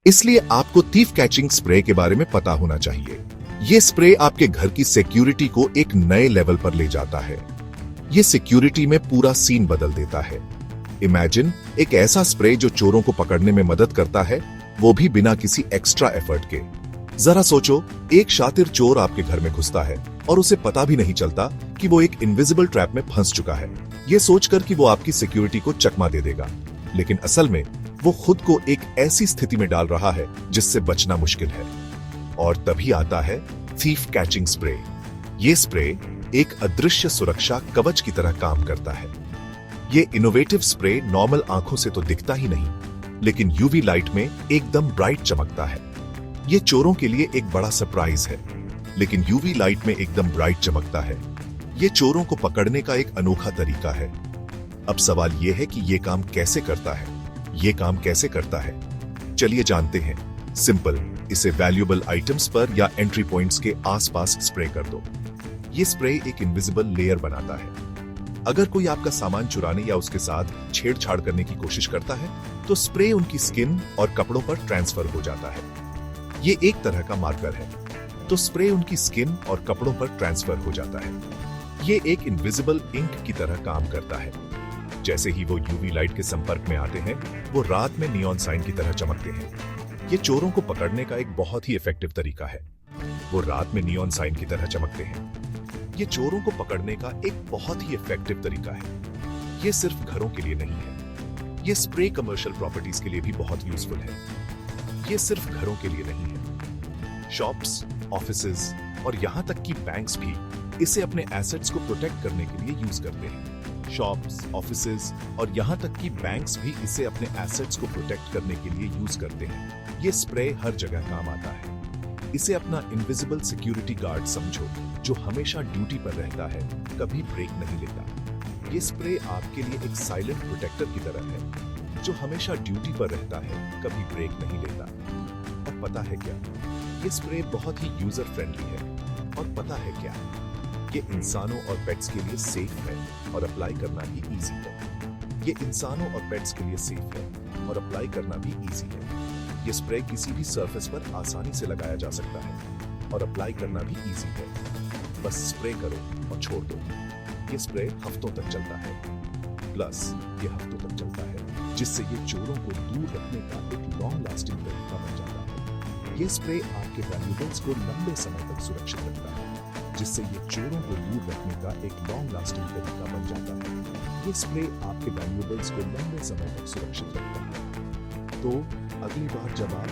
इसलिए आपको thief catching spray के बारे में पता होना चाहिए। ये स्प्रे आपके घर की सिक्योरिटी को एक नए लेवल पर ले जाता है। ये सिक्योरिटी में पूरा सीन बदल देता है। इमेजिन एक ऐसा स्प्रे जो चोरों को पकड़ने में मदद करता है, वो भी बिना किसी एक्स्ट्रा एफर्ट के। जरा सोचो, एक शातिर चोर आपके घर में घुसता है और उसे पता भी नहीं चलता कि वो एक इनविजिबल ट्रैप में फंस चुका है। ये सोचकर कि वो आपकी सिक्योरिटी को चकमा दे देगा, लेकिन असल में वो खुद को एक ऐसी स्थिति में डाल रहा है जिससे बचना मुश्किल है। और तभी आता है थीफ कैचिंग स्प्रे। ये स्प्रे एक अदृश्य सुरक्षा कवच की तरह काम करता है। ये इनोवेटिव स्प्रे नॉर्मल आंखों से तो दिखता ही नहीं, लेकिन यूवी लाइट में एकदम ब्राइट चमकता है। ये चोरों के लिए एक बड़ा सरप्राइज है, लेकिन यूवी लाइट में एकदम ब्राइट चमकता है। ये चोरों को पकड़ने का एक अनोखा तरीका है। अब सवाल यह है कि ये काम कैसे करता है? ये काम कैसे करता है? चलिए जानते हैं। सिंपल, इसे वैल्यूएबल आइटम्स पर या एंट्री पॉइंट्स के आसपास स्प्रे कर दो। ये स्प्रे एक इनविजिबल लेयर बनाता है। अगर कोई आपका सामान चुराने या उसके साथ छेड़छाड़ करने की कोशिश करता है, तो स्प्रे उनकी स्किन और कपड़ों पर ट्रांसफर हो जाता है। ये एक तरह का मार्कर है, तो स्प्रे उनकी स्किन और कपड़ों पर ट्रांसफर हो जाता है। ये एक इनविजिबल इंक की तरह काम करता है। जैसे ही वो यूवी लाइट के संपर्क में आते हैं, वो रात में नियॉन साइन की तरह चमकते हैं। ये चोरों को पकड़ने का एक बहुत ही इफेक्टिव तरीका है। वो रात में नियॉन साइन की तरह चमकते हैं। ये चोरों को पकड़ने का एक बहुत ही इफेक्टिव तरीका है। ये सिर्फ घरों के लिए नहीं है। ये स्प्रे कमर्शियल प्रॉपर्टीज के लिए भी बहुत यूजफुल है। ये सिर्फ घरों के लिए नहीं है। शॉप्स, ऑफिसेज और यहां तक कि बैंक्स भी इसे अपने एसेट्स को प्रोटेक्ट करने के लिए यूज करते हैं। शॉप्स, ऑफिसेज और यहां तक कि बैंक्स भी इसे अपने एसेट्स को प्रोटेक्ट करने के लिए यूज करते हैं। ये स्प्रे हर जगह काम आता है। इसे अपना इनविजिबल सिक्योरिटी गार्ड समझो, जो हमेशा ड्यूटी पर रहता है, कभी ब्रेक नहीं लेता। ये स्प्रे आपके लिए एक साइलेंट प्रोटेक्टर की तरह है, जो हमेशा ड्यूटी पर रहता है, कभी ब्रेक नहीं लेता। और पता है क्या? ये स्प्रे बहुत ही यूजर फ्रेंडली है। और पता है क्या? ये इंसानों और पेट्स के लिए सेफ है और अप्लाई करना भी इजी है। ये इंसानों और पेट्स के लिए सेफ है और अप्लाई करना भी इजी है। ये स्प्रे किसी भी सरफेस पर आसानी से लगाया जा सकता है और अप्लाई करना भी इजी है। बस स्प्रे करो और छोड़ दो। ये स्प्रे हफ्तों तक चलता है। प्लस ये हफ्तों तक चलता है, जिससे ये चोरों को दूर रखने का एक लॉन्ग लास्टिंग तरीका बन जाता है। ये स्प्रे आपके वैल्यूएबल्स को लंबे समय तक सुरक्षित रखता है, जिससे ये चोरों को दूर रखने का एक लॉन्ग लास्टिंग तरीका बन जाता है। ये स्प्रे आपके वैल्यूएबल्स को लंबे समय तक सुरक्षित रखता है। तो अगली बार जब आप